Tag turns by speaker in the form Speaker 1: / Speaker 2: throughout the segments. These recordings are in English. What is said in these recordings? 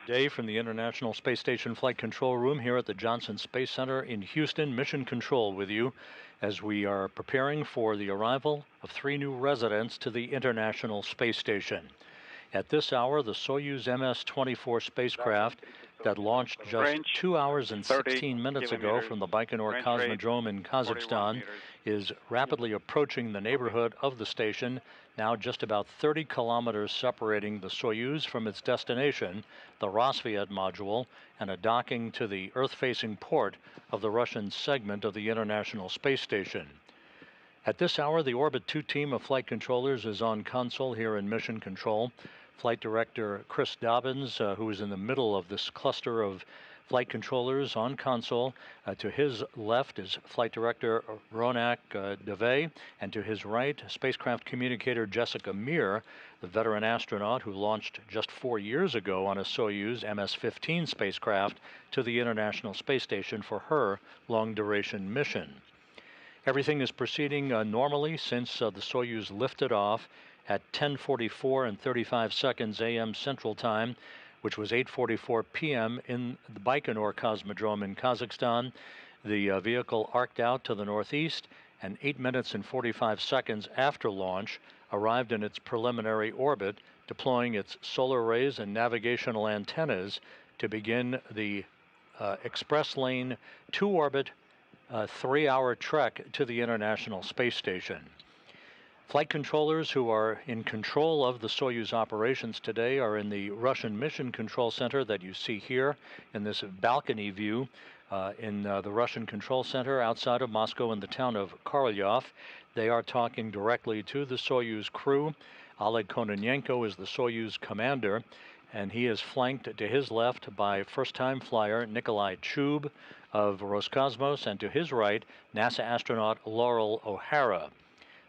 Speaker 1: Day from the International Space Station Flight Control Room here at the Johnson Space Center in Houston. Mission Control with you as we are preparing for the arrival of 3 new residents to the International Space Station. At this hour, the Soyuz MS24 spacecraft that launched just 2 hours and 16 minutes ago from the Baikonur Cosmodrome in Kazakhstan is rapidly approaching the neighborhood of the station, now just about 30 kilometers separating the Soyuz from its destination, the Rassvet module, and a docking to the Earth-facing port of the Russian segment of the International Space Station. At this hour, the Orbit 2 team of flight controllers is on console here in Mission Control. Flight Director Chris Dobbins, who is in the middle of this cluster of flight controllers on console. To his left is Flight Director Ronak Dave, and to his right, spacecraft communicator Jessica Meir, the veteran astronaut who launched just 4 years ago on a Soyuz MS-15 spacecraft to the International Space Station for her long-duration mission. Everything is proceeding normally since the Soyuz lifted off at 10:44 and 35 seconds a.m. Central Time, which was 8:44 p.m. in the Baikonur Cosmodrome in Kazakhstan. The vehicle arced out to the northeast and 8 minutes and 45 seconds after launch arrived in its preliminary orbit, deploying its solar arrays and navigational antennas to begin the express lane 2-orbit 3-hour trek to the International Space Station. Flight controllers who are in control of the Soyuz operations today are in the Russian Mission Control Center that you see here in this balcony view in the Russian Control Center outside of Moscow in the town of Korolyov. They are talking directly to the Soyuz crew. Oleg Kononenko is the Soyuz commander, and he is flanked to his left by first-time flyer Nikolai Chub of Roscosmos, and to his right, NASA astronaut Laurel O'Hara.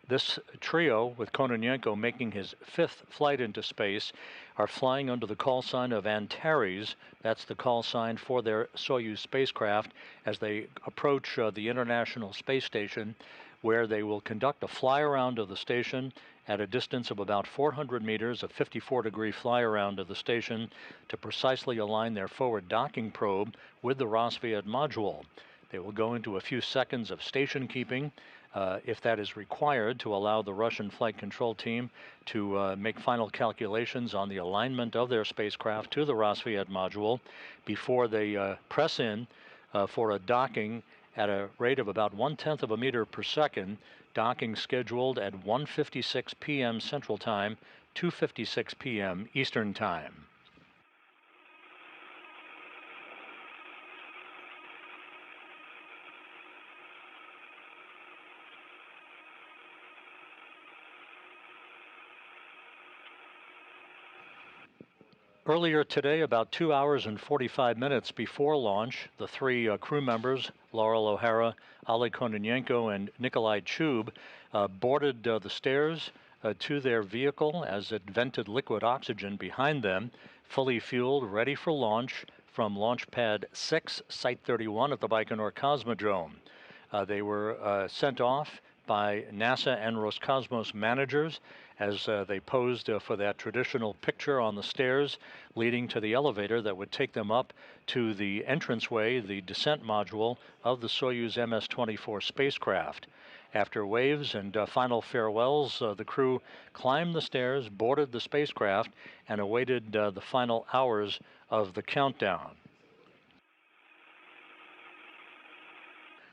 Speaker 1: This trio, with Kononenko making his 5th flight into space, are flying under the call sign of Antares. That's the call sign for their Soyuz spacecraft as they approach the International Space Station, where they will conduct a fly-around of the station at a distance of about 400 meters, a 54-degree fly-around of the station, to precisely align their forward docking probe with the Rassvet module. They will go into a few seconds of station keeping, if that is required, to allow the Russian flight control team to make final calculations on the alignment of their spacecraft to the Rassvet module before they press in for a docking at a rate of about 1/10 of a meter per second, docking scheduled at 1:56 p.m. Central Time, 2:56 p.m. Eastern Time. Earlier today, about 2 hours and 45 minutes before launch, the 3 crew members, Laurel O'Hara, Oleg Kononenko, and Nikolai Chub, boarded the stairs to their vehicle as it vented liquid oxygen behind them, fully fueled, ready for launch from Launch Pad 6, Site 31 at the Baikonur Cosmodrome. They were sent off by NASA and Roscosmos managers as they posed for that traditional picture on the stairs leading to the elevator that would take them up to the entranceway, the descent module of the Soyuz MS-24 spacecraft. After waves and final farewells, the crew climbed the stairs, boarded the spacecraft, and awaited the final hours of the countdown.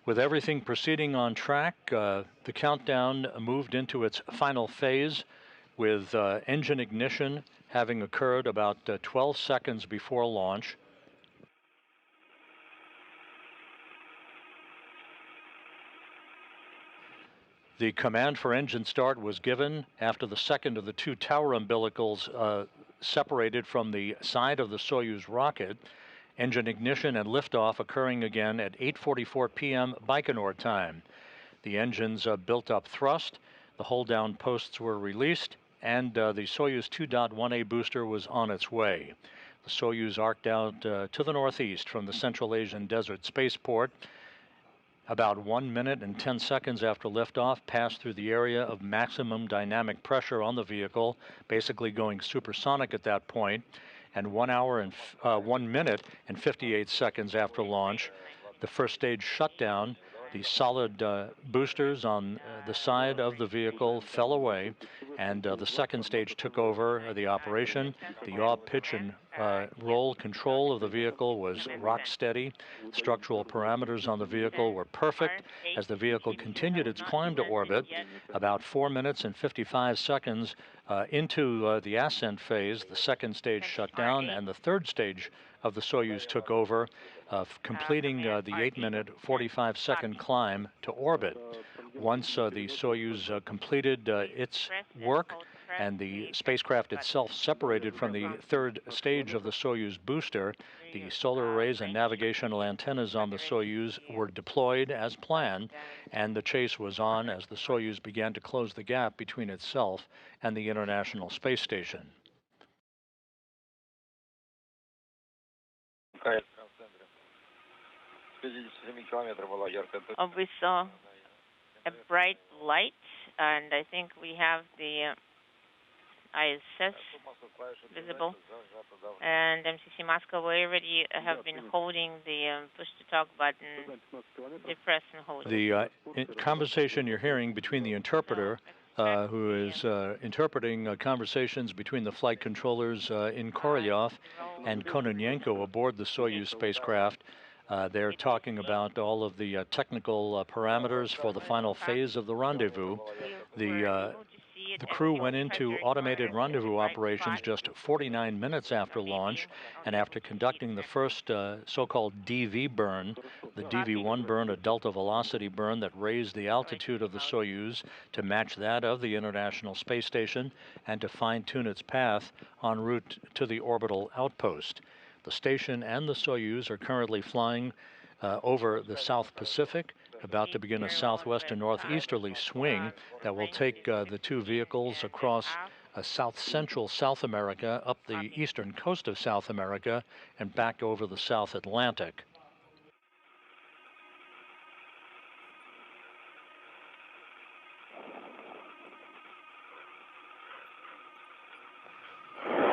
Speaker 1: With everything proceeding on track, the countdown moved into its final phase, with engine ignition having occurred about 12 seconds before launch. The command for engine start was given after the second of the 2 tower umbilicals separated from the side of the Soyuz rocket. Engine ignition and liftoff occurring again at 8:44 p.m. Baikonur time. The engines built up thrust, the hold-down posts were released, and the Soyuz 2.1A booster was on its way. The Soyuz arced out to the northeast from the Central Asian Desert Spaceport. About 1 minute and 10 seconds after liftoff, passed through the area of maximum dynamic pressure on the vehicle, basically going supersonic at that point. and 1 minute and 58 seconds after launch. The first stage shut down. The solid boosters on the side of the vehicle fell away, and the second stage took over the operation. The yaw, pitch, and roll control of the vehicle was rock steady. Structural parameters on the vehicle were perfect as the vehicle continued its climb to orbit. About 4 minutes and 55 seconds into the ascent phase, the second stage shut down, and the third stage of the Soyuz took over, completing the 8-minute, 45-second climb to orbit. Once the Soyuz completed its work and the spacecraft itself separated from the third stage of the Soyuz booster, the solar arrays and navigational antennas on the Soyuz were deployed as planned, and the chase was on as the Soyuz began to close the gap between itself and the International Space Station.
Speaker 2: We saw a bright light, and I think we have the ISS visible. And MCC Moscow, we already have been holding the push-to-talk button. Depress and hold.
Speaker 1: The conversation you're hearing between the interpreter, who is interpreting conversations between the flight controllers in Korolyov and Kononenko aboard the Soyuz spacecraft. They're talking about all of the technical parameters for the final phase of the rendezvous. The crew went into automated rendezvous operations just 49 minutes after launch, and after conducting the first so-called DV burn, the DV1 burn, a delta velocity burn that raised the altitude of the Soyuz to match that of the International Space Station and to fine-tune its path en route to the orbital outpost. The station and the Soyuz are currently flying over the South Pacific, about to begin a southwest to northeasterly swing that will take the two vehicles across south-central South America, up the eastern coast of South America, and back over the South Atlantic.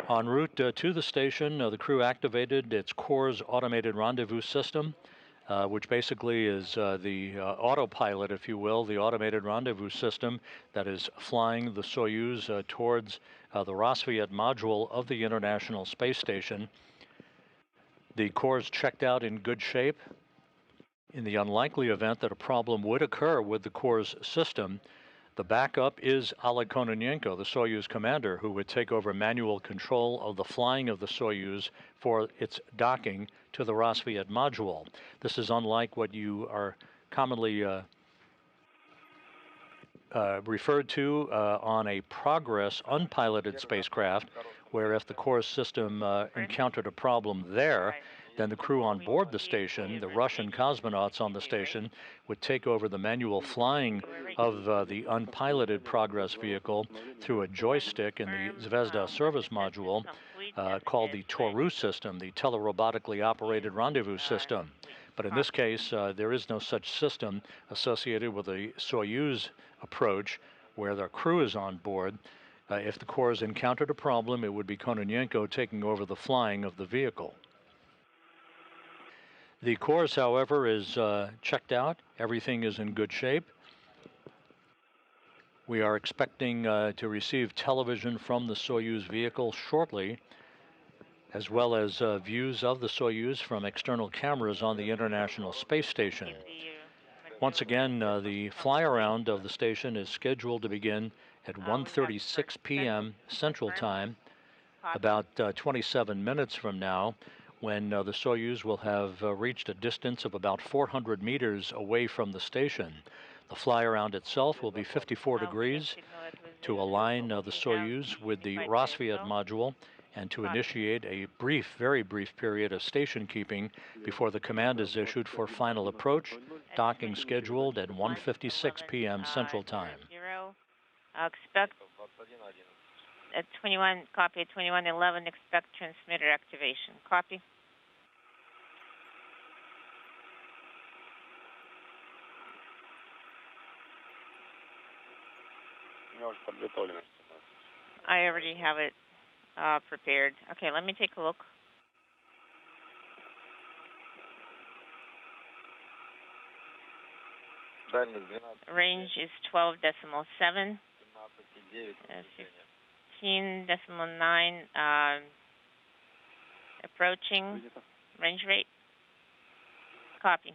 Speaker 1: En route to the station, the crew activated its core's automated rendezvous system, which basically is the autopilot, if you will, the automated rendezvous system that is flying the Soyuz towards the Rassvet module of the International Space Station. The core is checked out in good shape. In the unlikely event that a problem would occur with the core's system, the backup is Oleg Kononenko, the Soyuz commander, who would take over manual control of the flying of the Soyuz for its docking to the Rassvet module. This is unlike what you are commonly referred to on a Progress unpiloted spacecraft, where if the core system encountered a problem there, then the crew on board the station, the Russian cosmonauts on the station, would take over the manual flying of the unpiloted Progress vehicle through a joystick in the Zvezda service module called the Toru system, the telerobotically operated rendezvous system. But in this case, there is no such system associated with the Soyuz approach where the crew is on board. If the core has encountered a problem, it would be Kononenko taking over the flying of the vehicle. The course, however, is checked out. Everything is in good shape. We are expecting to receive television from the Soyuz vehicle shortly, as well as views of the Soyuz from external cameras on the International Space Station. Once again, the fly-around of the station is scheduled to begin at 1:36 p.m. Central Time, about 27 minutes from now, when the Soyuz will have reached a distance of about 400 meters away from the station. The fly-around itself will be 54 degrees to align the Soyuz with the Rassvet module and to initiate a brief, very brief period of station keeping before the command is issued for final approach, docking scheduled at 1:56 p.m. Central Time.
Speaker 2: Expect at 21, copy at 21:11, expect transmitter activation. Copy. I already have it prepared. Okay, let me take a look. Range is 12.7, 15.9, approaching range rate. Copy.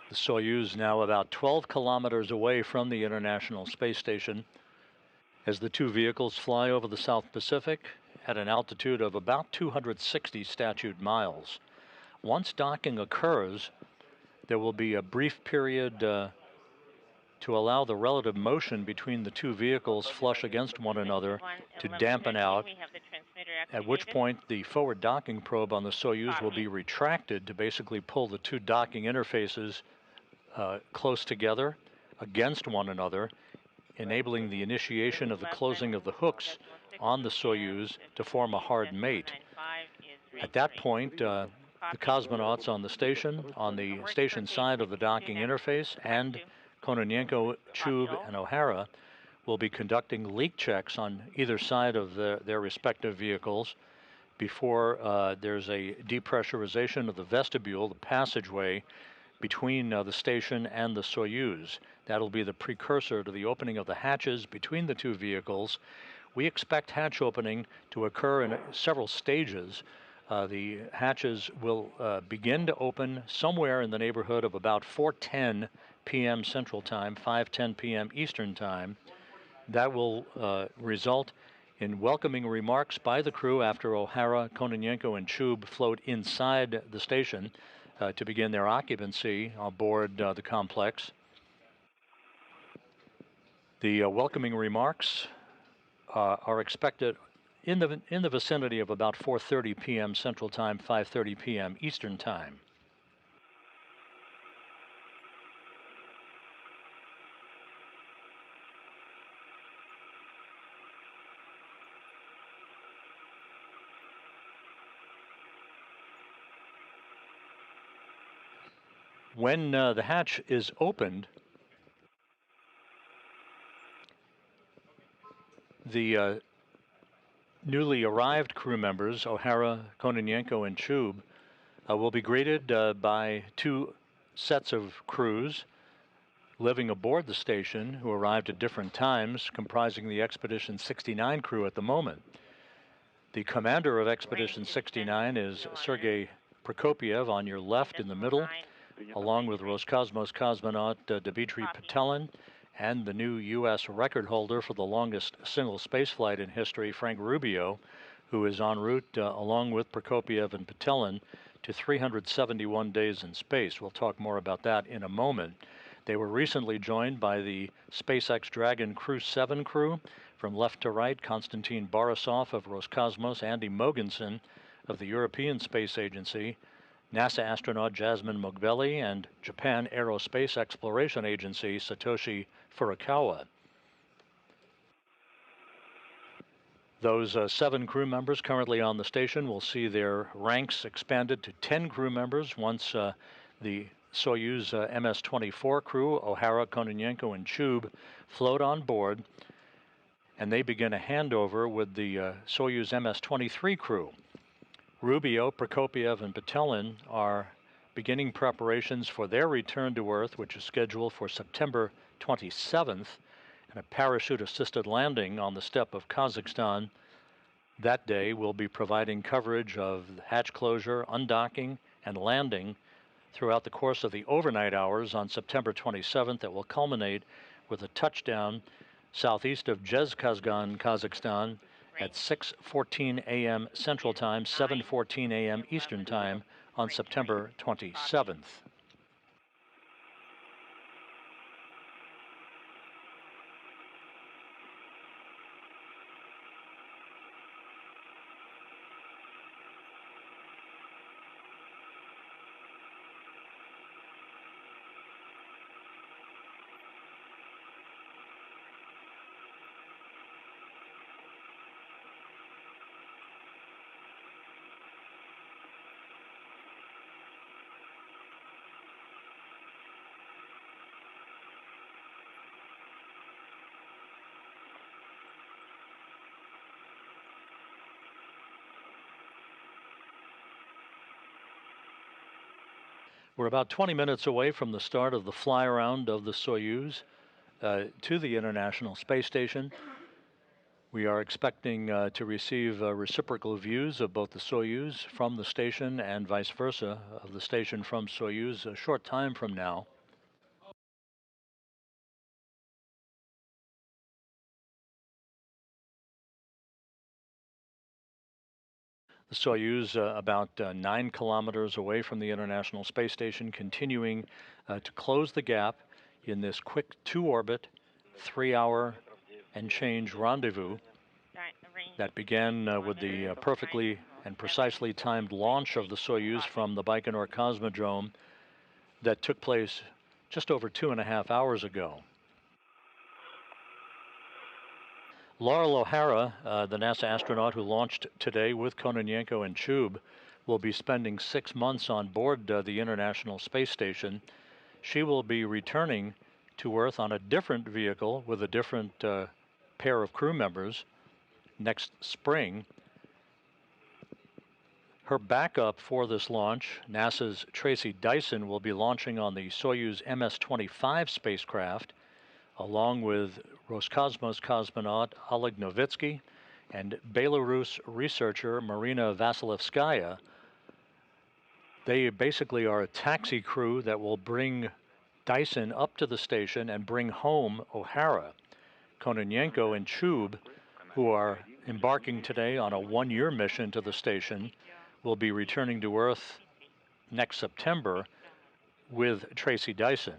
Speaker 1: The Soyuz now about 12 kilometers away from the International Space Station as the two vehicles fly over the South Pacific at an altitude of about 260 statute miles. Once docking occurs, there will be a brief period to allow the relative motion between the two vehicles flush against one another to dampen out, at which point the forward docking probe on the Soyuz will be retracted to basically pull the two docking interfaces close together against one another, enabling the initiation of the closing of the hooks on the Soyuz to form a hard mate. At that point, the cosmonauts on the station side of the docking interface, and Kononenko, Chub, and O'Hara will be conducting leak checks on either side of their respective vehicles before there's a depressurization of the vestibule, the passageway between the station and the Soyuz. That'll be the precursor to the opening of the hatches between the two vehicles. We expect hatch opening to occur in several stages. The hatches will begin to open somewhere in the neighborhood of about 4:10 p.m. Central Time, 5:10 p.m. Eastern Time. That will result in welcoming remarks by the crew after O'Hara, Kononenko, and Chub float inside the station to begin their occupancy aboard the complex. The welcoming remarks are expected in the vicinity of about 4:30 p.m. Central Time, 5:30 p.m. Eastern Time. When the hatch is opened, the newly arrived crew members, O'Hara, Kononenko, and Chub, will be greeted by two sets of crews living aboard the station who arrived at different times, comprising the Expedition 69 crew at the moment. The commander of Expedition 69 is Sergei Prokopiev on your left in the middle, along with Roscosmos cosmonaut Dmitry Petelin and the new U.S. record holder for the longest single spaceflight in history, Frank Rubio, who is en route along with Prokopiev and Petelin to 371 days in space. We'll talk more about that in a moment. They were recently joined by the SpaceX Dragon Crew 7 crew. From left to right, Konstantin Borisov of Roscosmos, Andy Mogensen of the European Space Agency, NASA astronaut Jasmine Mogbelli, and Japan Aerospace Exploration Agency Satoshi Furukawa. Those 7 crew members currently on the station will see their ranks expanded to 10 crew members once the Soyuz MS24 crew, O'Hara, Kononenko, and Chub, float on board, and they begin a handover with the Soyuz MS23 crew. Rubio, Prokopiev, and Petelin are beginning preparations for their return to Earth, which is scheduled for September 27th, and a parachute-assisted landing on the steppe of Kazakhstan. That day will be providing coverage of hatch closure, undocking, and landing throughout the course of the overnight hours on September 27th that will culminate with a touchdown southeast of Zhezkazgan, Kazakhstan at 6:14 a.m. Central Time, 7:14 a.m. Eastern Time on September 27th. We're about 20 minutes away from the start of the fly-around of the Soyuz to the International Space Station. We are expecting to receive reciprocal views of both the Soyuz from the station and vice versa, of the station from Soyuz a short time from now. The Soyuz, about 9 kilometers away from the International Space Station, continuing to close the gap in this quick 2-orbit, 3-hour and change rendezvous that began with the perfectly and precisely timed launch of the Soyuz from the Baikonur Cosmodrome that took place just over 2.5 hours ago. Laurel O'Hara, the NASA astronaut who launched today with Kononenko and Chub, will be spending 6 months on board the International Space Station. She will be returning to Earth on a different vehicle with a different pair of crew members next spring. Her backup for this launch, NASA's Tracy Dyson, will be launching on the Soyuz MS-25 spacecraft, along with Roscosmos cosmonaut Oleg Novitsky and Belarus researcher Marina Vasilevskaya. They basically are a taxi crew that will bring Dyson up to the station and bring home O'Hara. Kononenko and Chub, who are embarking today on a 1-year mission to the station, will be returning to Earth next September with Tracy Dyson.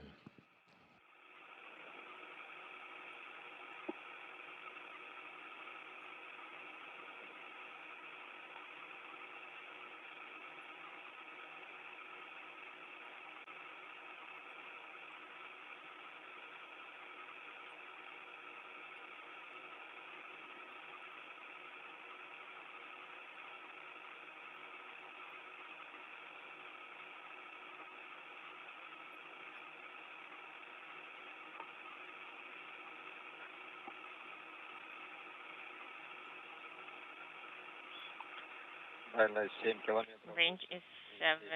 Speaker 2: Range is 7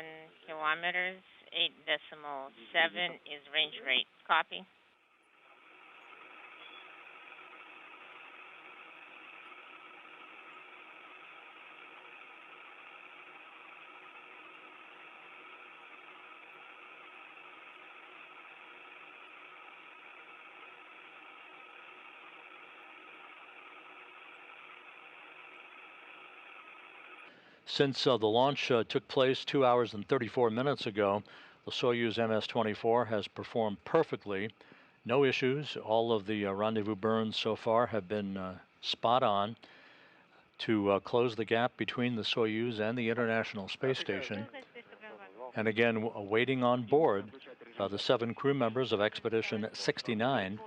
Speaker 2: kilometers. 8.7 is range rate. Copy.
Speaker 1: Since the launch took place 2 hours and 34 minutes ago, the Soyuz MS-24 has performed perfectly. No issues. All of the rendezvous burns so far have been spot on to close the gap between the Soyuz and the International Space Station. And again, waiting on board the 7 crew members of Expedition 69.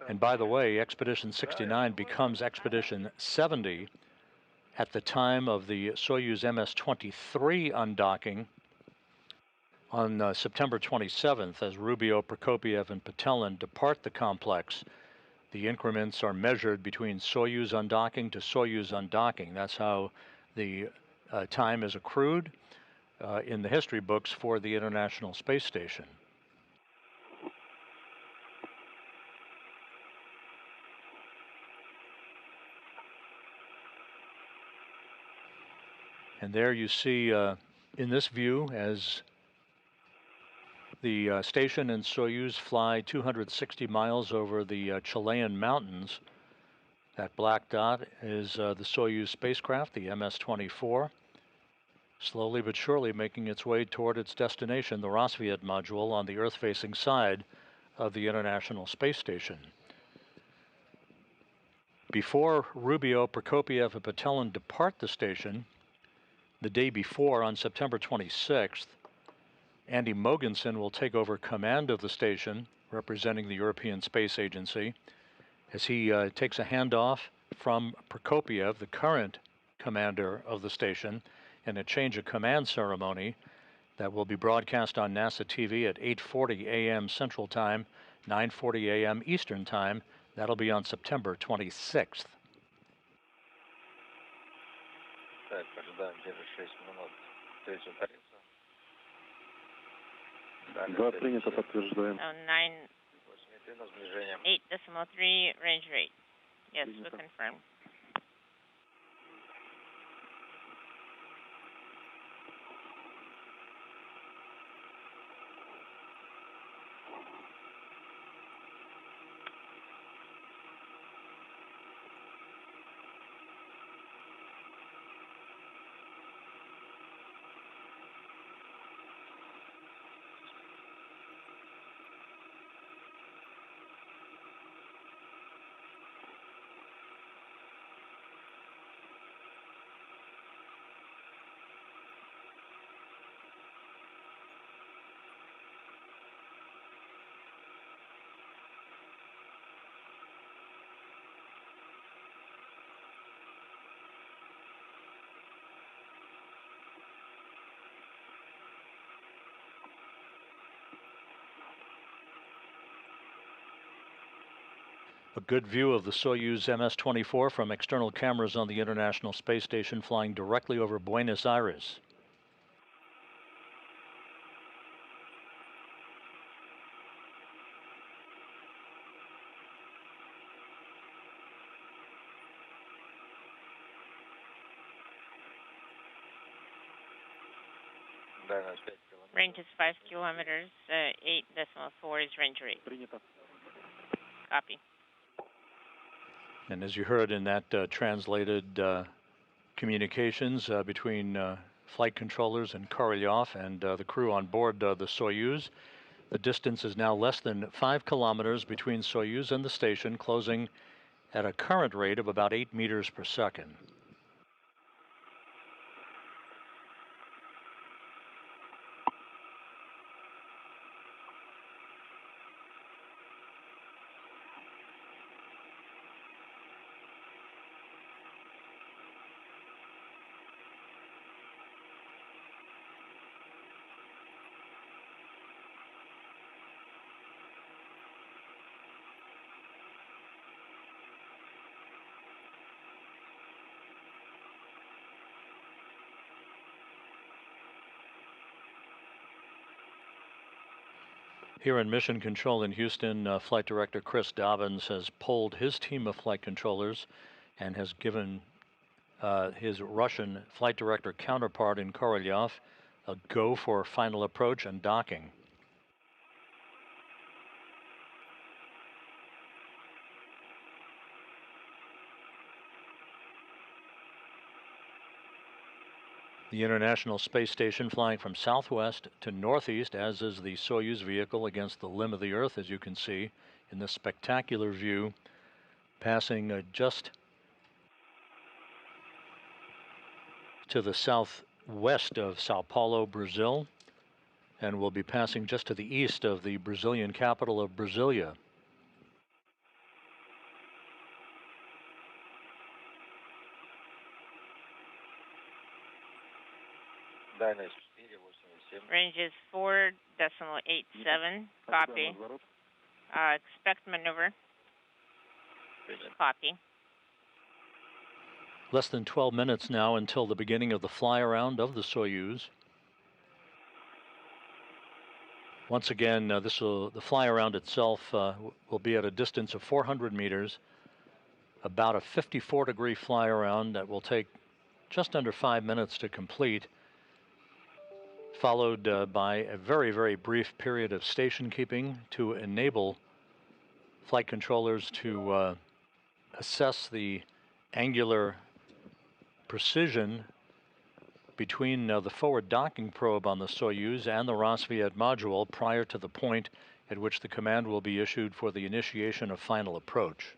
Speaker 1: And by the way, Expedition 69 becomes Expedition 70 at the time of the Soyuz MS-23 undocking on September 27th, as Rubio, Prokopiev, and Patelin depart the complex. The increments are measured between Soyuz undocking to Soyuz undocking. That's how the time is accrued in the history books for the International Space Station. And there you see in this view, as the station and Soyuz fly 260 miles over the Chilean mountains. That black dot is the Soyuz spacecraft, the MS-24, slowly but surely making its way toward its destination, the Rassvet module on the Earth-facing side of the International Space Station. Before Rubio, Prokopiev, and Patelin depart the station, the day before, on September 26th, Andy Mogensen will take over command of the station, representing the European Space Agency, as he takes a handoff from Prokopiev, the current commander of the station, in a change of command ceremony that will be broadcast on NASA TV at 8:40 a.m. Central Time, 9:40 a.m. Eastern Time. That'll be on September 26th.
Speaker 3: Да, принято, подтверждаем.
Speaker 2: 98.3 range rate. Yes, we confirm.
Speaker 1: A good view of the Soyuz MS24 from external cameras on the International Space Station flying directly over Buenos Aires.
Speaker 2: Range is 5 kilometers. 8.4 is range rate. Copy.
Speaker 1: And as you heard in that translated communications between flight controllers and Korolyov and the crew on board the Soyuz, the distance is now less than 5 kilometers between Soyuz and the station, closing at a current rate of about 8 meters per second. Here in Mission Control in Houston, Flight Director Chris Dobbins has polled his team of flight controllers and has given his Russian Flight Director counterpart in Korolyov a go for final approach and docking. The International Space Station flying from southwest to northeast, as is the Soyuz vehicle against the limb of the Earth, as you can see in this spectacular view, passing just to the southwest of Sao Paulo, Brazil, and will be passing just to the east of the Brazilian capital of Brasilia.
Speaker 2: Range is 4.87. Copy. Expect maneuver. Copy.
Speaker 1: Less than 12 minutes now until the beginning of the fly-around of the Soyuz. Once again, the fly-around itself will be at a distance of 400 meters, about a 54-degree fly-around that will take just under 5 minutes to complete, followed by a very, very brief period of station keeping to enable flight controllers to assess the angular precision between the forward docking probe on the Soyuz and the Rassvet module prior to the point at which the command will be issued for the initiation of final approach.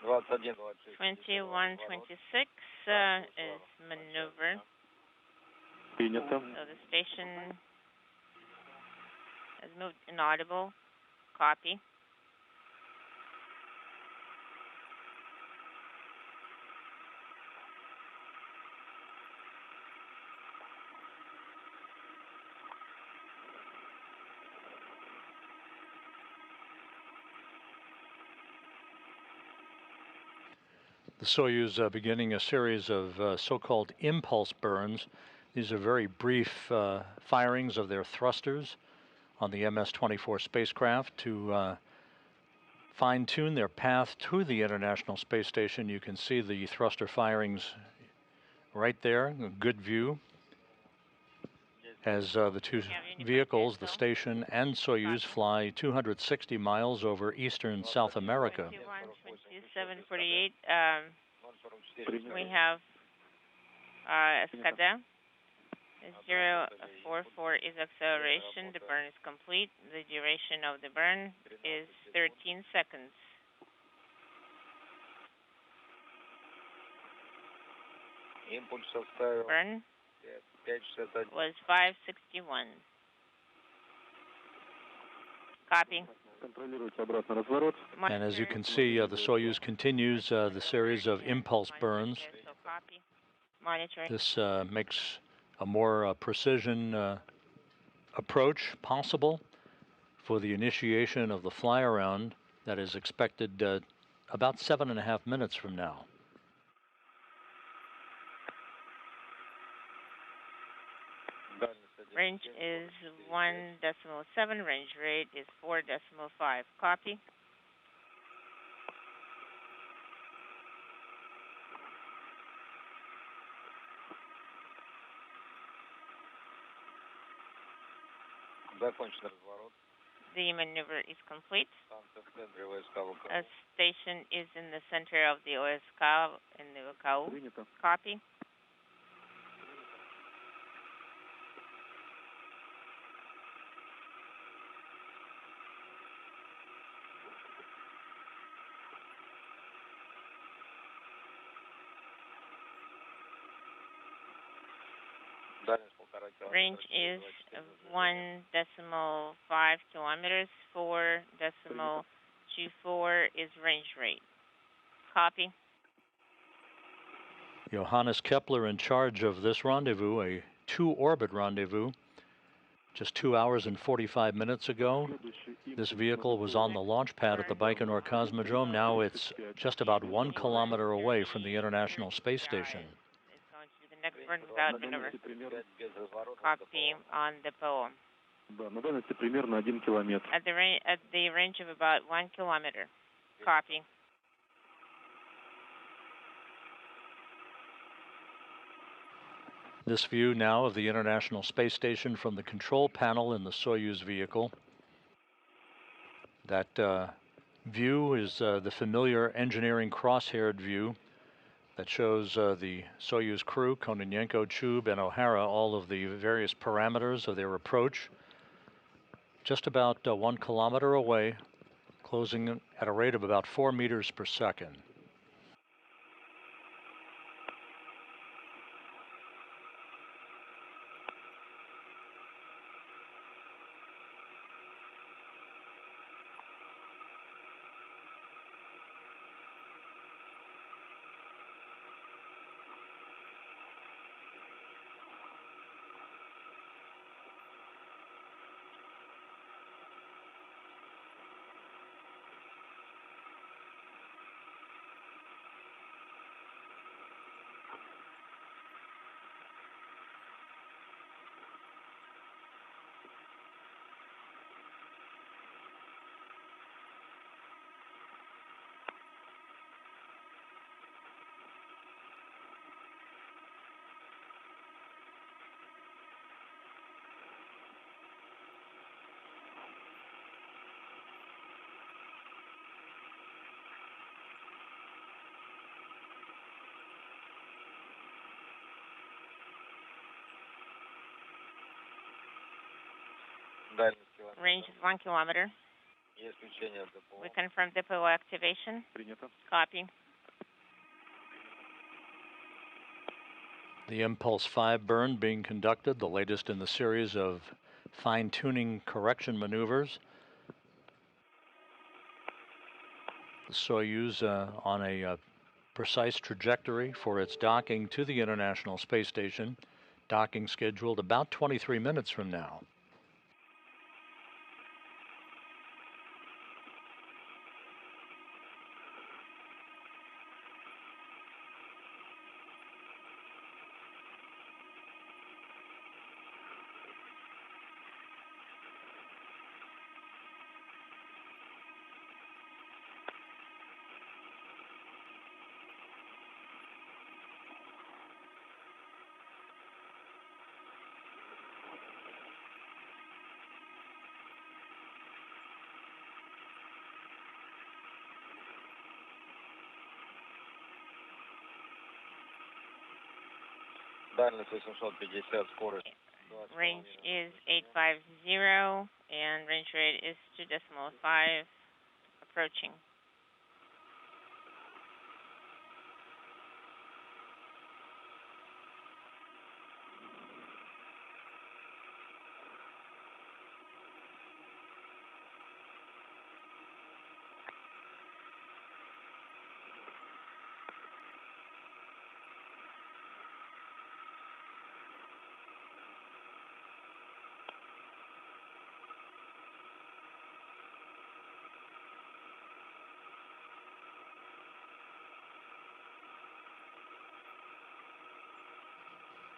Speaker 2: 2126 is maneuver.
Speaker 3: Принято.
Speaker 2: So the station has moved inaudible. Copy.
Speaker 1: The Soyuz beginning a series of so-called impulse burns. These are very brief firings of their thrusters on the MS24 spacecraft to fine-tune their path to the International Space Station. You can see the thruster firings right there, a good view, as the two vehicles, the station and Soyuz, fly 260 miles over eastern South America.
Speaker 2: 2748. We have Escada. 044 is acceleration. The burn is complete. The duration of the burn is 13 seconds. Burn was 561. Copy.
Speaker 1: And as you can see, the Soyuz continues the series of impulse burns.
Speaker 2: So copy. Monitoring.
Speaker 1: This makes a more precision approach possible for the initiation of the fly-around that is expected about 7.5 minutes from now.
Speaker 2: Range is 1.7. Range rate is 4.5. Copy. The maneuver is complete. A station is in the center of the OSK in the OKU. Copy. Range is 1.5 kilometers. 4.24 is range rate. Copy.
Speaker 1: Johannes Kepler in charge of this rendezvous, a 2-orbit rendezvous. Just 2 hours and 45 minutes ago, this vehicle was on the launch pad at the Baikonur Cosmodrome. Now it's just about 1 kilometer away from the International Space Station.
Speaker 2: It's going to be the next burn without maneuver. Copy on the poem. At the range of about 1 kilometer. Copy.
Speaker 1: This view now of the International Space Station from the control panel in the Soyuz vehicle. That view is the familiar engineering cross-haired view that shows the Soyuz crew, Kononenko, Chub, and O'Hara, all of the various parameters of their approach. Just about 1 kilometer away, closing at a rate of about 4 meters per second.
Speaker 2: Range is 1 kilometer. We confirm depot activation. Copy.
Speaker 1: The Impulse 5 burn being conducted, the latest in the series of fine-tuning correction maneuvers. The Soyuz on a precise trajectory for its docking to the International Space Station. Docking scheduled about 23 minutes from now.
Speaker 2: Range is 850 and range rate is 2.5, approaching.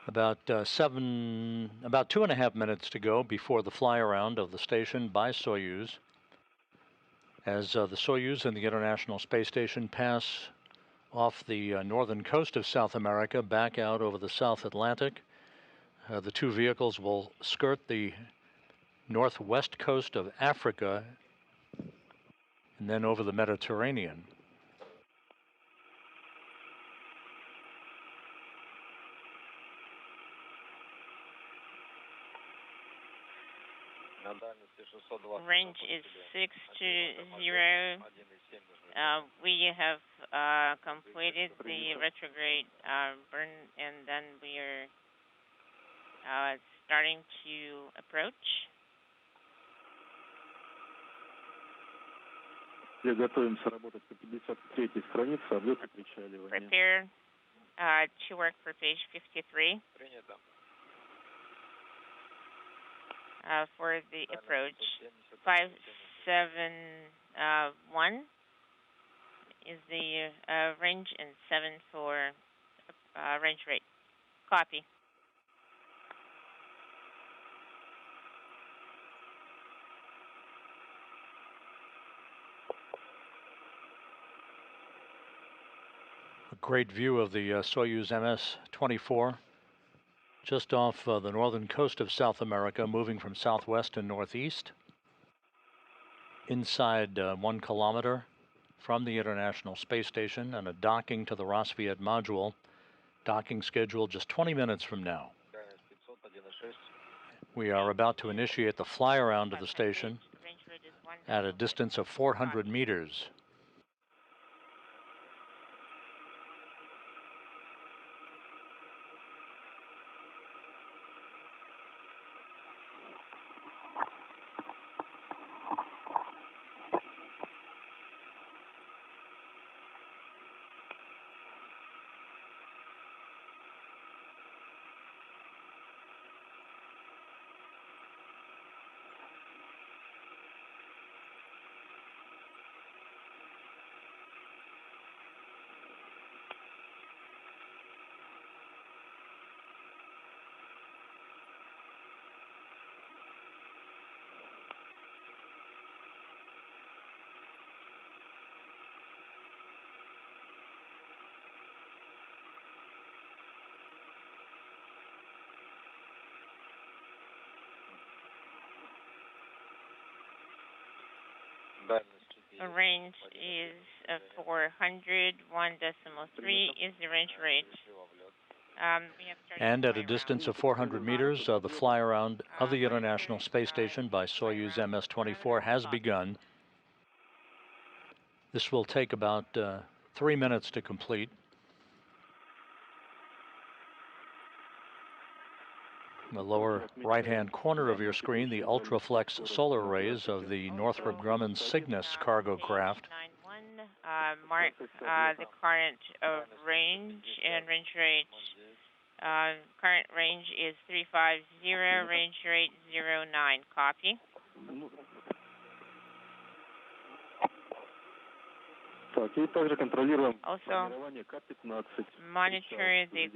Speaker 1: About 2.5 minutes to go before the fly around of the station by Soyuz. As the Soyuz and the International Space Station pass off the northern coast of South America back out over the South Atlantic, the two vehicles will skirt the northwest coast of Africa and then over the Mediterranean.
Speaker 2: Range is 620. We have completed the retrograde burn, and then we are starting to approach. Prepare to work for page 53. For the approach. 571 is the range, and 7 for range rate. Copy.
Speaker 1: A great view of the Soyuz MS24. Just off the northern coast of South America, moving from southwest to northeast. Inside 1 kilometer from the International Space Station, and a docking to the Rassvet module. Docking scheduled just 20 minutes from now. We are about to initiate the fly around of the station at a distance of 400 meters.
Speaker 2: The range is 400. 1.3 is the range rate.
Speaker 1: And at a distance of 400 meters, the fly around of the International Space Station by Soyuz MS24 has begun. This will take about 3 minutes to complete. In the lower right-hand corner of your screen, the ultraflex solar rays of the Northrop Grumman Cygnus cargo craft.
Speaker 2: 91, mark the current range and range rate. Current range is 350, range rate 09. Copy.
Speaker 3: Так, и также контролируем
Speaker 2: Also,
Speaker 3: формирование К-15.
Speaker 2: monitor the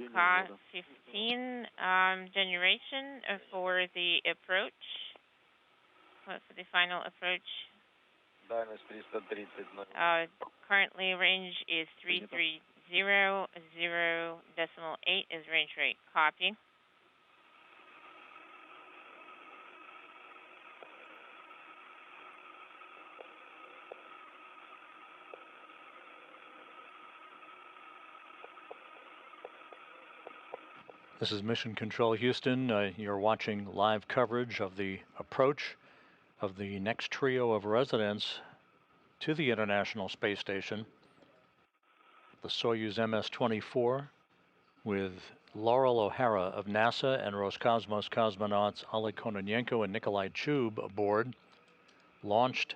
Speaker 2: K-15 generation for the approach, for the final approach.
Speaker 3: Дальность 330.
Speaker 2: Currently, range is 330, 0.8 is range rate. Copy.
Speaker 1: This is Mission Control Houston. You're watching live coverage of the approach of the next trio of residents to the International Space Station, the Soyuz MS24, with Laurel O'Hara of NASA and Roscosmos cosmonauts Oleg Kononenko and Nikolai Chub aboard, launched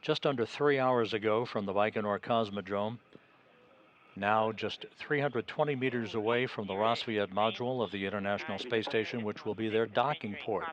Speaker 1: just under 3 hours ago from the Baikonur Cosmodrome, now just 320 meters away from the Rassvet module of the International Space Station, which will be their docking port.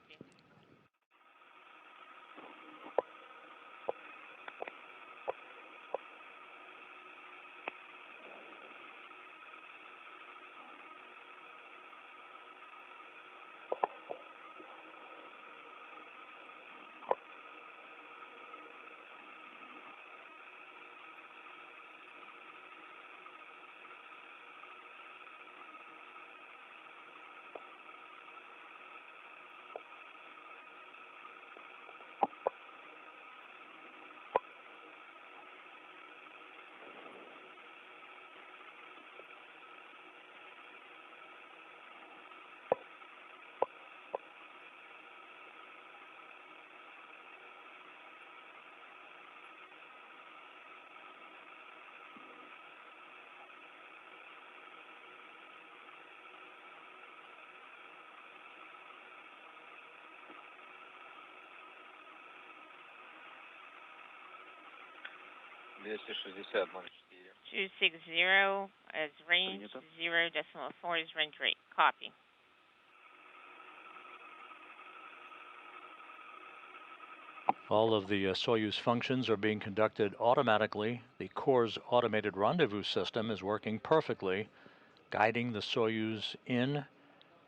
Speaker 3: Двести
Speaker 2: 260 as range, 0.4 is range rate. Copy.
Speaker 1: All of the Soyuz functions are being conducted automatically. The core's automated rendezvous system is working perfectly, guiding the Soyuz in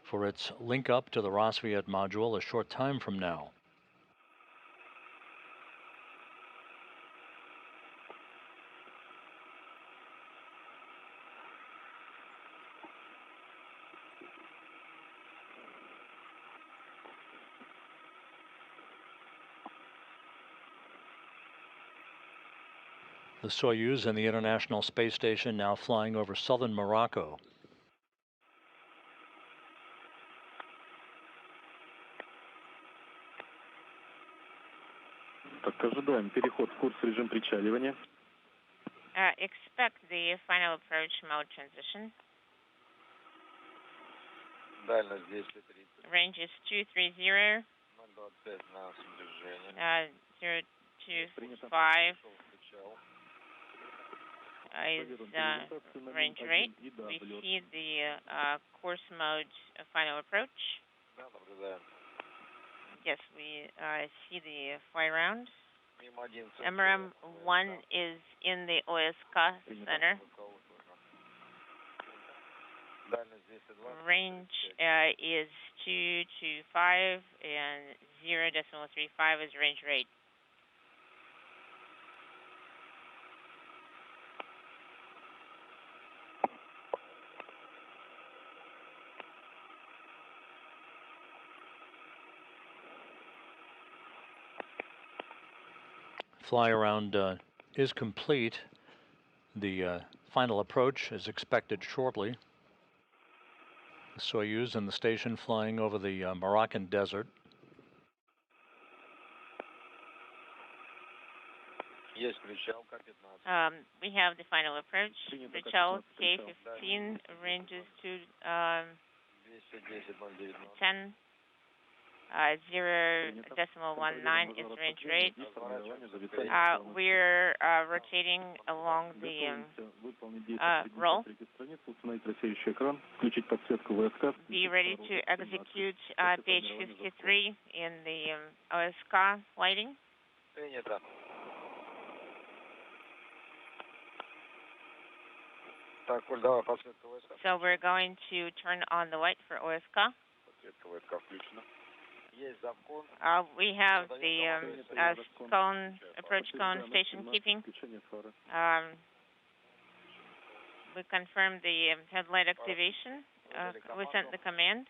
Speaker 1: for its link up to the Rassvet module a short time from now. The Soyuz and the International Space Station now flying over southern Morocco.
Speaker 3: Так, ожидаем переход в курс режим причаливания.
Speaker 2: Expect the final approach mode transition.
Speaker 3: Дальность 230.
Speaker 2: Range is 230,
Speaker 3: 025 на снижение.
Speaker 2: 025 is range rate. We see the course mode final approach.
Speaker 3: Да, наблюдаем.
Speaker 2: Yes, we see the fly round.
Speaker 3: Мимо-11.
Speaker 2: MRM-1 is in the OSK center.
Speaker 3: Дальность 220.
Speaker 2: Range is 225 and 0.35 is range rate.
Speaker 1: Fly around is complete. The final approach is expected shortly. The Soyuz and the station flying over the Moroccan desert.
Speaker 3: Есть причал К-15.
Speaker 2: We have the final approach. Причал K-15 ranges to
Speaker 3: 210 019.
Speaker 2: 10 0.19 is range rate. We're rotating along the roll. Be ready to execute page 53 in the OSK lighting. So we're going to turn on the light for OSK. We have the approach cone station keeping. We confirmed the headlight activation. We sent the command.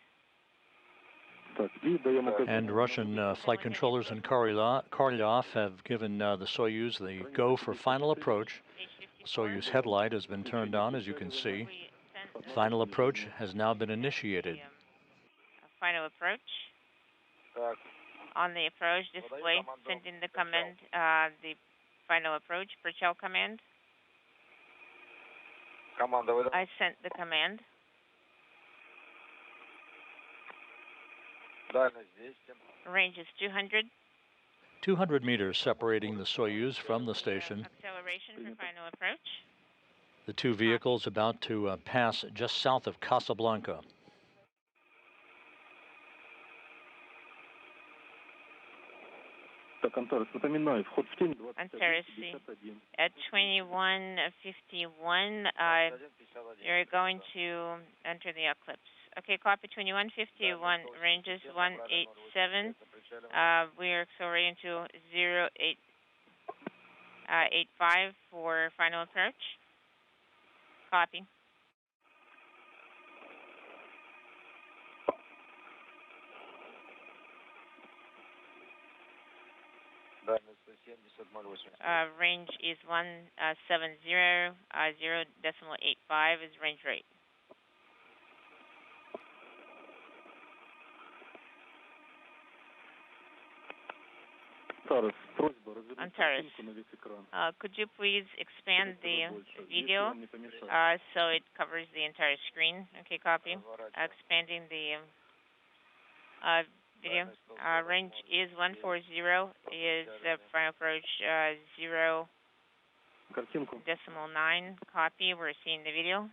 Speaker 1: And Russian flight controllers in Korolyov have given the Soyuz the go for final approach. The Soyuz headlight has been turned on, as you can see. Final approach has now been initiated.
Speaker 2: Final approach. On the approach display, sending the command, the final approach, Perchel command. I sent the command. Range is 200.
Speaker 1: 200 meters separating the Soyuz from the station.
Speaker 2: Acceleration for final approach.
Speaker 1: The two vehicles about to pass just south of Casablanca.
Speaker 2: Antares at 21:51, you're going to enter the eclipse. Okay, copy 21:51, ranges 187. We are accelerating to 0.85 for final approach. Copy. Range is 170, 0.85 is range rate. Antares, could you please expand the video so it covers the entire screen? Okay, copy. Expanding the video. Range is 140, is final approach 0.9. Copy. We're seeing the video.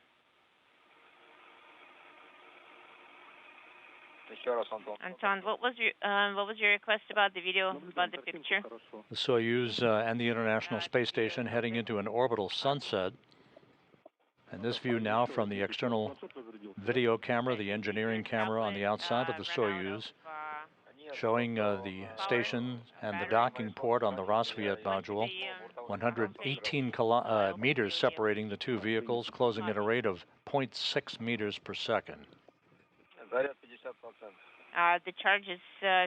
Speaker 2: Anton, what was your request about the video, about the picture?
Speaker 1: The Soyuz and the International Space Station heading into an orbital sunset. And this view now from the external video camera, the engineering camera on the outside of the Soyuz, showing the station and the docking port on the Rassvet module. 118 meters separating the two vehicles, closing at a rate of 0.6 meters per second.
Speaker 2: The charge is 50%.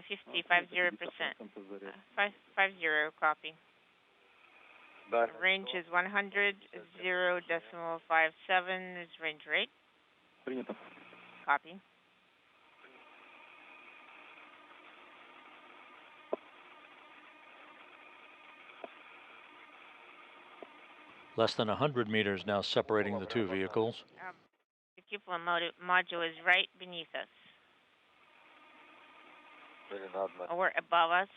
Speaker 2: 50, copy. Range is 100, 0.57 is range rate. Copy.
Speaker 1: Less than 100 meters now separating the two vehicles.
Speaker 2: The cupola module is right beneath us. Or above us.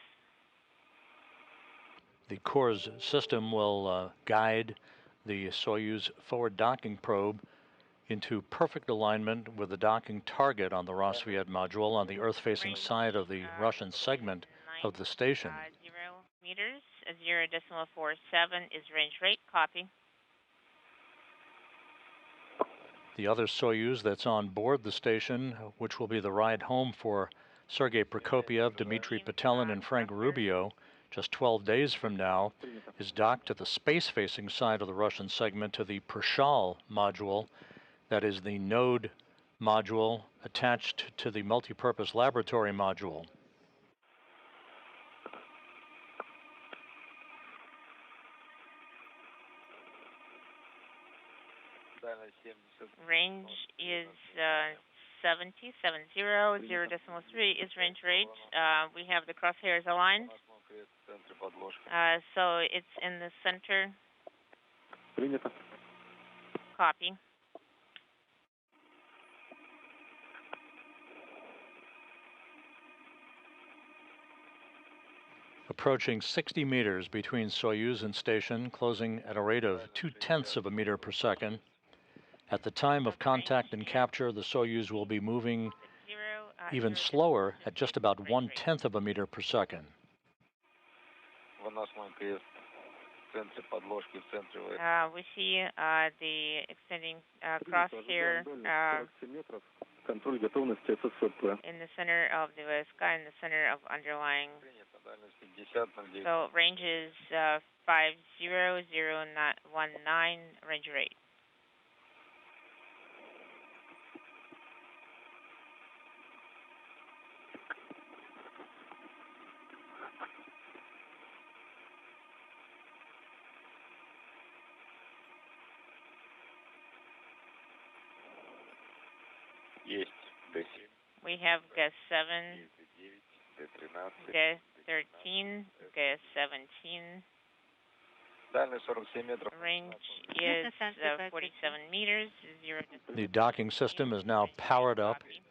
Speaker 1: The core's system will guide the Soyuz forward docking probe into perfect alignment with the docking target on the Rassvet module on the Earth-facing side of the Russian segment of the station.
Speaker 2: 0 meters, 0.47 is range rate. Copy.
Speaker 1: The other Soyuz that's on board the station, which will be the ride home for Sergei Prokopiev, Dmitry Petelin, and Frank Rubio, just 12 days from now, is docked to the space-facing side of the Russian segment to the Perchel module, that is the node module attached to the multipurpose laboratory module.
Speaker 2: Range is 70, 0.3 is range rate. We have the crosshairs aligned. So it's in the center. Copy.
Speaker 1: approaching 60 meters between Soyuz and station, closing at a rate of 0.2 of a meter per second. At the time of contact and capture, the Soyuz will be moving even slower at just about 1/10 of a meter per second.
Speaker 2: We see the extending crosshair in the center of the sky, in the center of underlying. So range is 50019, range rate. We have gas-7, gas-13, gas-17. Range is 47 meters. 0 to
Speaker 1: The docking system is now powered up.
Speaker 2: Copy.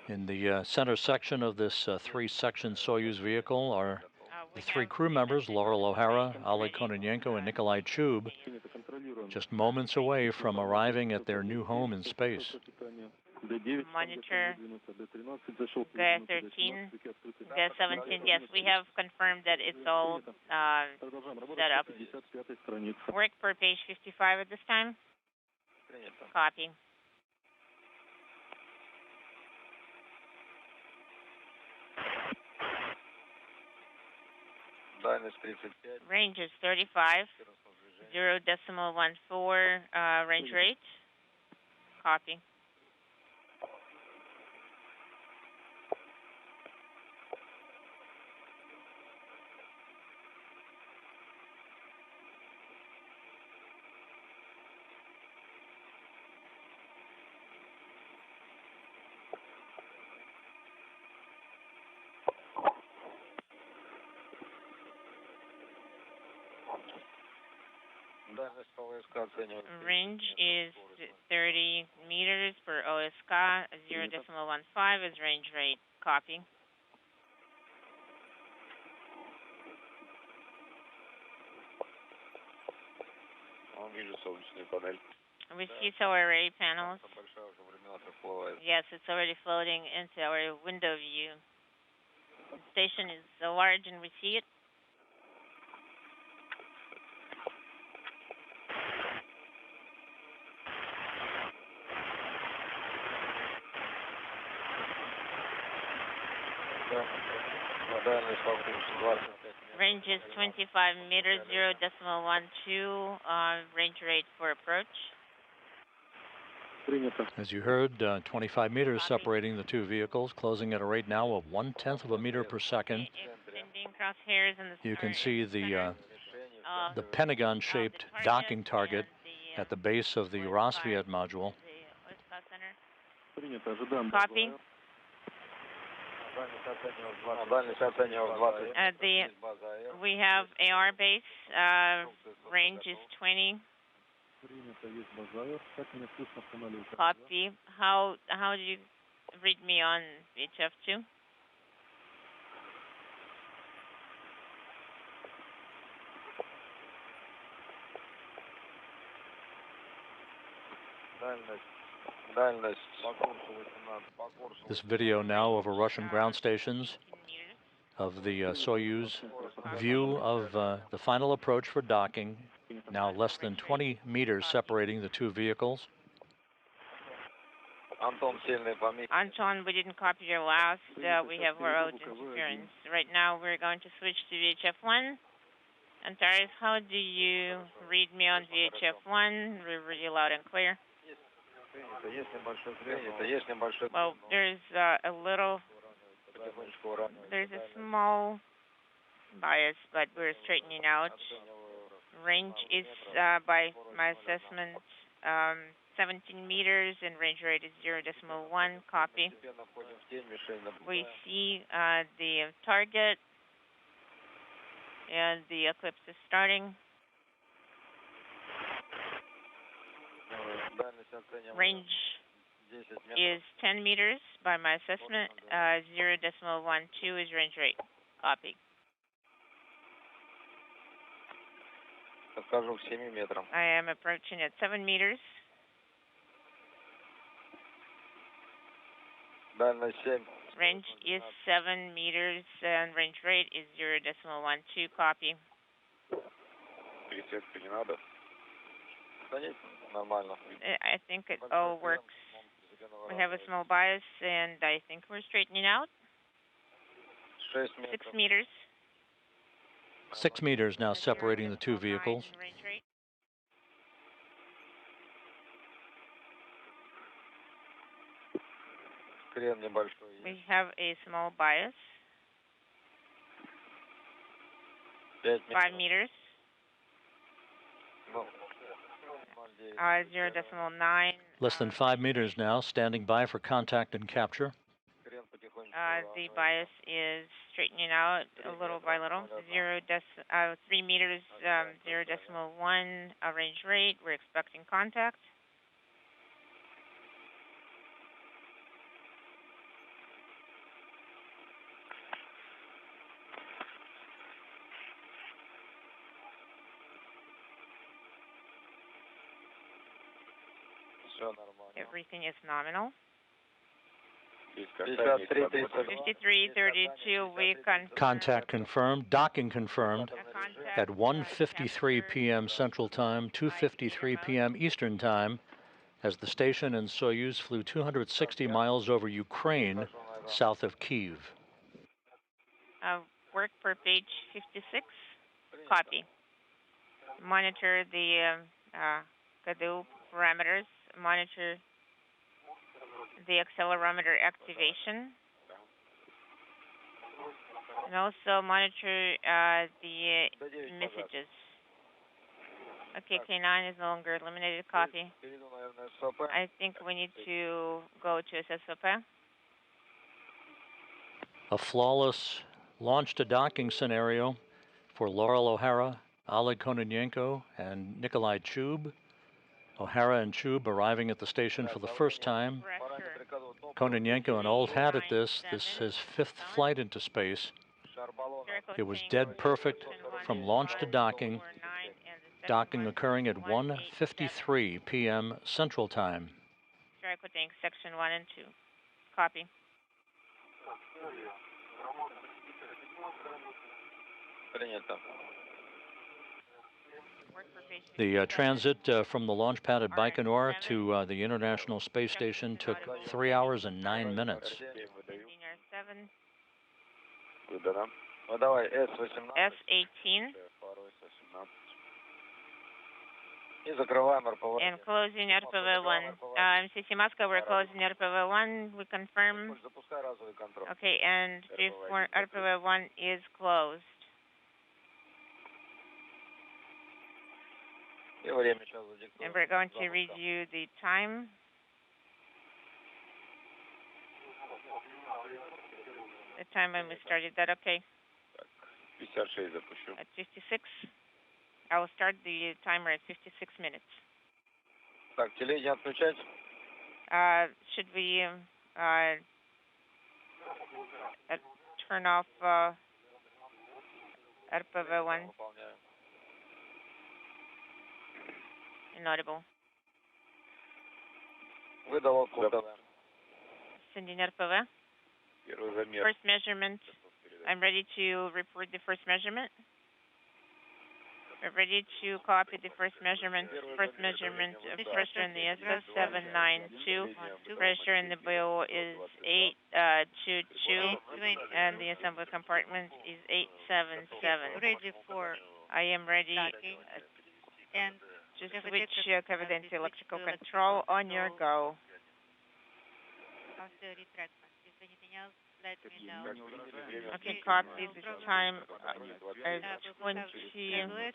Speaker 1: In the center section of this three-section Soyuz vehicle are the three crew members, Laurel O'Hara, Oleg Kononenko, and Nikolai Chub, just moments away from arriving at their new home in space.
Speaker 2: Monitor gas-13, gas-17. Yes, we have confirmed that it's all set up. Work per page 55 at this time. Copy. Range is 35, 0.14 range rate. Copy. Range is 30 meters per OSK, 0.15 is range rate. Copy. We see solar array panels. Yes, it's already floating into our window view. The station is large and we see it. Range is 25 meters, 0.12, range rate for approach.
Speaker 1: As you heard, 25 meters separating the two vehicles, closing at a rate now of 1/10 of a meter per second.
Speaker 2: Extending crosshairs in the
Speaker 1: You can see the
Speaker 2: the
Speaker 1: pentagon-shaped docking target at the base of the Rosviet module.
Speaker 2: Copy. We have AR base, range is 20. Copy. How do you read me on VHF2?
Speaker 1: This video now over Russian ground stations of the Soyuz view of the final approach for docking, now less than 20 meters separating the two vehicles.
Speaker 2: Anton, we didn't copy your last. We have road interference. Right now we're going to switch to VHF1. Antares, how do you read me on VHF1? We're really loud and clear. Well, there's there's a small bias, but we're straightening out. Range is, by my assessment, 17 meters, and range rate is 0.1. Copy. We see the target, and the eclipse is starting. Range is 10 meters by my assessment. 0.12 is range rate. Copy.
Speaker 3: Подхожу к 7 метрам.
Speaker 2: I am approaching at 7 meters.
Speaker 3: Дальность 7.
Speaker 2: Range is 7 meters and range rate is 0.12. Copy.
Speaker 3: Пересадка не надо. Да нет, нормально.
Speaker 2: I think it all works. We have a small bias and I think we're straightening out.
Speaker 3: 6
Speaker 2: 6 meters.
Speaker 1: 6 meters now separating the two vehicles.
Speaker 2: Range rate.
Speaker 3: Крен небольшой.
Speaker 2: We have a small bias. 5 meters.
Speaker 3: Ну,
Speaker 2: 0.9.
Speaker 1: Less than 5 meters now, standing by for contact and capture.
Speaker 3: крен потихоньку.
Speaker 2: The bias is straightening out little by little. 3 meters, 0.1 range rate. We're expecting contact.
Speaker 3: Все нормально.
Speaker 2: Everything is nominal.
Speaker 3: 53-32.
Speaker 2: 53-32, we confirm.
Speaker 1: Contact confirmed, docking confirmed
Speaker 2: Contact,
Speaker 1: at 1:53
Speaker 2: capture.
Speaker 1: p.m. Central Time, 2:53 p.m. Eastern Time, as the station and Soyuz flew 260 miles over Ukraine, south of Kyiv.
Speaker 2: Work per page 56. Copy. Monitor the KDU parameters. Monitor the accelerometer activation. And also monitor the messages. Okay, K9 is no longer eliminated. Copy.
Speaker 3: Перейду, наверное, в СОП.
Speaker 2: I think we need to go to SSOP.
Speaker 1: A flawless launch to docking scenario for Laurel O'Hara, Oleg Kononenko, and Nikolai Chub. O'Hara and Chub arriving at the station for the first time.
Speaker 2: Pressure.
Speaker 1: Kononenko an old hat at this. This is his 5th flight into space. It was dead perfect from launch to docking. Docking occurring at 1:53 p.m. Central Time.
Speaker 2: Strico tank section 1 and 2. Copy.
Speaker 3: Принято.
Speaker 1: The transit from the launch pad at Baikonur to the International Space Station took 3 hours and 9 minutes.
Speaker 2: Engineer 7.
Speaker 3: Выдано. Ну давай, С-18.
Speaker 2: S18.
Speaker 3: Второй С-18. И закрываем РПВ.
Speaker 2: And closing RPV1. MCC Moscow, we're closing RPV1. We confirm.
Speaker 3: Запускай разовый контроль.
Speaker 2: Okay, and RPV1 is closed.
Speaker 3: И время сейчас задиктуем.
Speaker 2: And we're going to read you the time. The time when we started that. Okay.
Speaker 3: 56 запущу.
Speaker 2: At 56. I will start the timer at 56 minutes.
Speaker 3: Так, телевидение отключать.
Speaker 2: Should we turn off RPV1?
Speaker 3: Выполняю.
Speaker 2: Inaudible.
Speaker 3: Выдал код.
Speaker 2: Sending RPV.
Speaker 3: Первый замер.
Speaker 2: First measurement. I'm ready to report the first measurement. We're ready to copy the first measurement. First measurement of pressure in the SS 792. Pressure in the BO is 822, and the assembly compartment is 877.
Speaker 4: Ready for
Speaker 2: I am ready
Speaker 4: docking and
Speaker 2: to switch confidential electrical control on your go.
Speaker 4: after retractment. If anything else, let me know.
Speaker 2: Okay, copy the time as 20.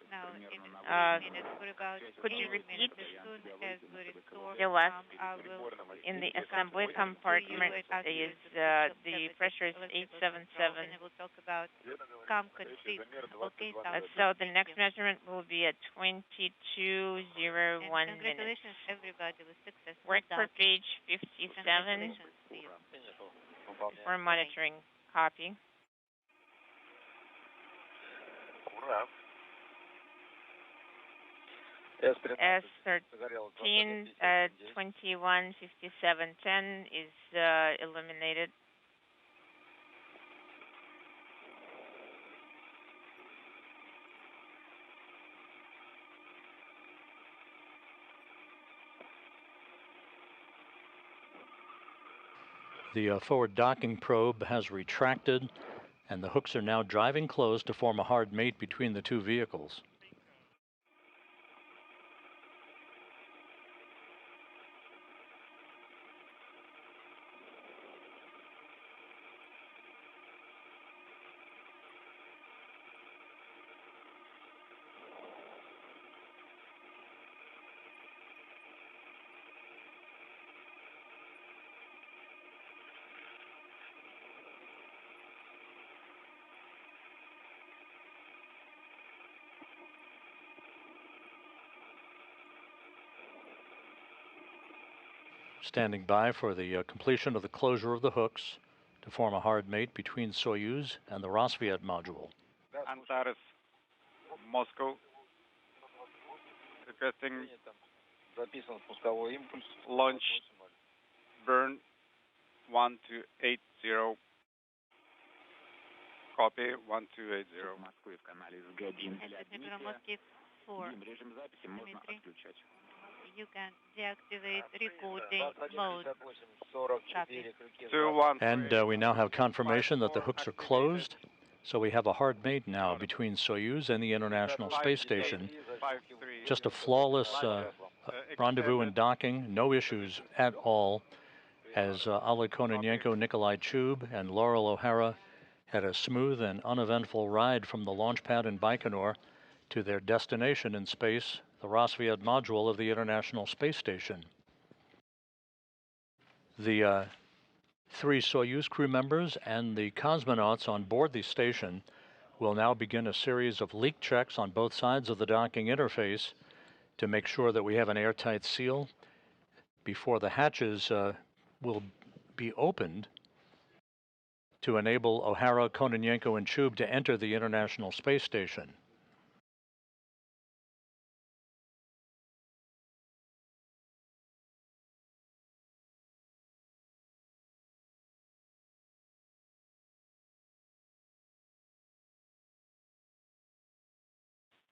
Speaker 4: Now in
Speaker 2: Uh,
Speaker 4: minutes for about
Speaker 2: could you
Speaker 4: 8
Speaker 2: repeat
Speaker 4: minutes. As soon as we restore
Speaker 2: the last
Speaker 4: I will
Speaker 2: in the assembly compartment is the pressure is 877.
Speaker 4: And we'll talk about CAM config. Okay,
Speaker 2: so the next measurement will be at 22:01 minutes.
Speaker 4: Congratulations, everybody, with successful
Speaker 2: Work per
Speaker 4: docking.
Speaker 2: page 57
Speaker 4: Congratulations to you.
Speaker 2: for monitoring. Copy. S13 21:57:10 is eliminated.
Speaker 1: The forward docking probe has retracted, and the hooks are now driving close to form a hard mate between the two vehicles. Standing by for the completion of the closure of the hooks to form a hard mate between Soyuz and the Rosviet module.
Speaker 5: Antares, Moscow, requesting launch burn 1280. Copy 1280.
Speaker 4: Moscow 4. Dimitri, you can deactivate recording mode. Copy.
Speaker 5: 21.
Speaker 1: And we now have confirmation that the hooks are closed, so we have a hard mate now between Soyuz and the International Space Station. Just a flawless rendezvous and docking, no issues at all, as Oleg Kononenko, Nikolai Chub, and Laurel O'Hara had a smooth and uneventful ride from the launch pad in Baikonur to their destination in space, the Rosviet module of the International Space Station. The 3 Soyuz crew members and the cosmonauts on board the station will now begin a series of leak checks on both sides of the docking interface to make sure that we have an airtight seal before the hatches will be opened to enable O'Hara, Kononenko, and Chub to enter the International Space Station.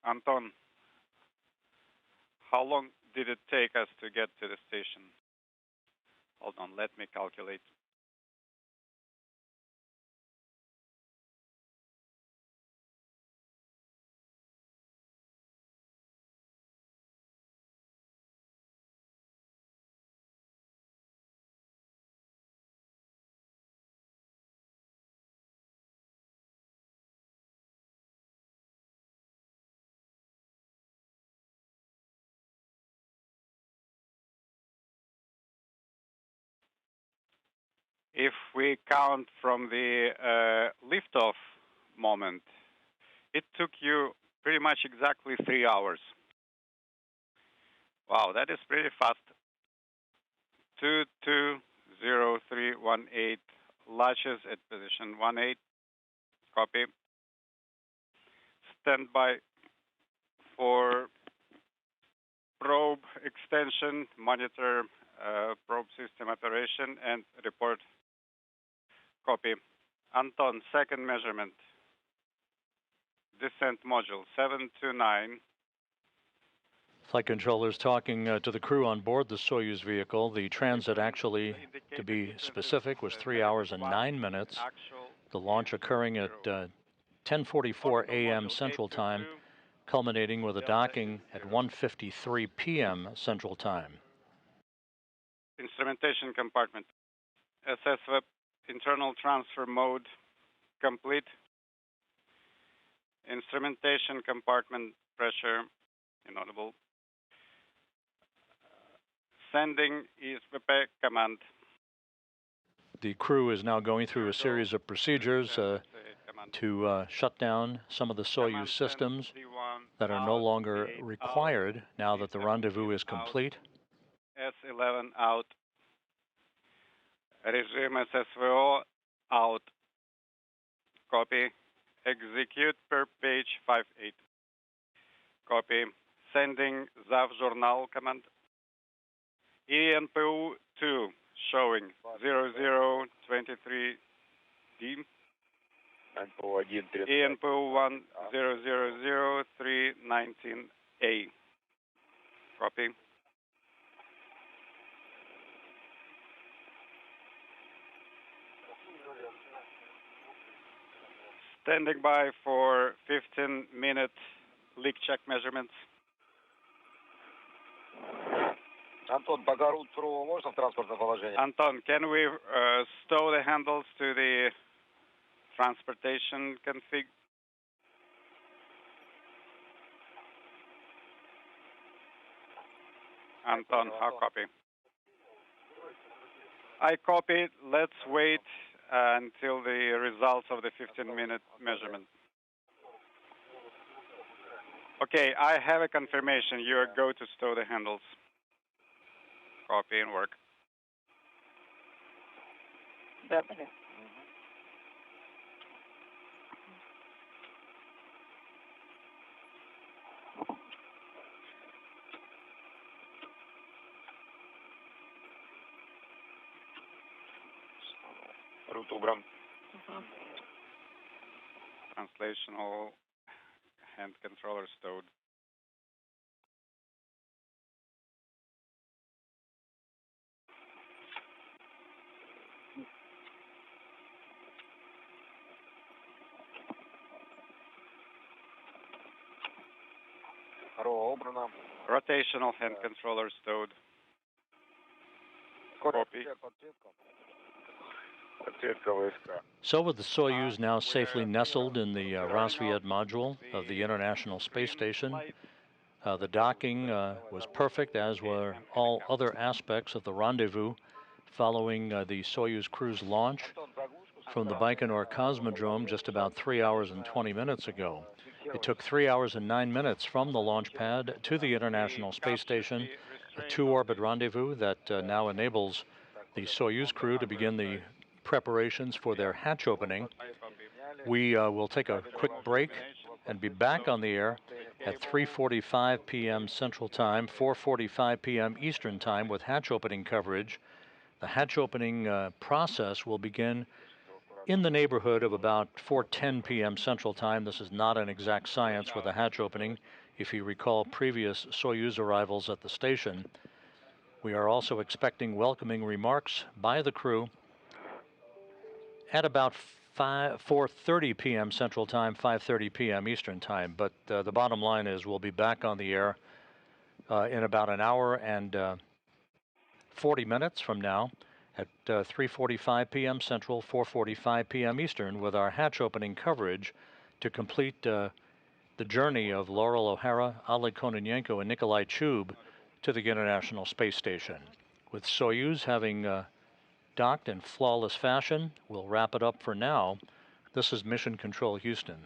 Speaker 5: Anton, how long did it take us to get to the station? Hold on, let me calculate. If we count from the liftoff moment, it took you pretty much exactly 3 hours. Wow, that is pretty fast. 220318, latches at position 18. Copy. Stand by for probe extension, monitor probe system operation, and report. Copy. Anton, second measurement. Descent module 729.
Speaker 1: Flight controllers talking to the crew on board the Soyuz vehicle. The transit, actually, to be specific, was 3 hours and 9 minutes. The launch occurring at 10:44 a.m. Central Time, culminating with a docking at 1:53 p.m. Central Time.
Speaker 5: Instrumentation compartment. SSVEP internal transfer mode complete. Instrumentation compartment pressure inaudible. Sending ESVP command.
Speaker 1: The crew is now going through a series of procedures to shut down some of the Soyuz systems that are no longer required now that the rendezvous is complete.
Speaker 5: S11 out. Regime SSVO out. Copy. Execute per page 58. Copy. Sending ZAV journal command. ENPU 2 showing 0023D. ENPU 1 000319A. Copy. Standing by for 15-minute leak check measurements.
Speaker 3: Антон, пока рут сурового можно в транспортное положение?
Speaker 5: Anton, can we stow the handles to the transportation config? Anton, how copy? I copy. Let's wait until the results of the 15-minute measurement. Okay, I have a confirmation. You are go to stow the handles. Copy and work.
Speaker 3: Рут убран.
Speaker 5: Translational hand controller stowed.
Speaker 3: РО убрано.
Speaker 5: Rotational hand controller stowed. Copy.
Speaker 1: So with the Soyuz now safely nestled in the Rassvet module of the International Space Station, the docking was perfect, as were all other aspects of the rendezvous following the Soyuz crew's launch from the Baikonur Cosmodrome just about 3 hours and 20 minutes ago. It took 3 hours and 9 minutes from the launch pad to the International Space Station, a 2-orbit rendezvous that now enables the Soyuz crew to begin the preparations for their hatch opening. We will take a quick break and be back on the air at 3:45 p.m. Central Time, 4:45 p.m. Eastern Time with hatch opening coverage. The hatch opening process will begin in the neighborhood of about 4:10 p.m. Central Time. This is not an exact science with a hatch opening. If you recall previous Soyuz arrivals at the station, we are also expecting welcoming remarks by the crew at about 4:30 p.m. Central Time, 5:30 p.m. Eastern Time. But the bottom line is we'll be back on the air in about an hour and 40 minutes from now at 3:45 p.m. Central, 4:45 p.m. Eastern with our hatch opening coverage to complete the journey of Laurel O'Hara, Oleg Kononenko, and Nikolai Chub to the International Space Station. With Soyuz having docked in flawless fashion, we'll wrap it up for now. This is Mission Control Houston.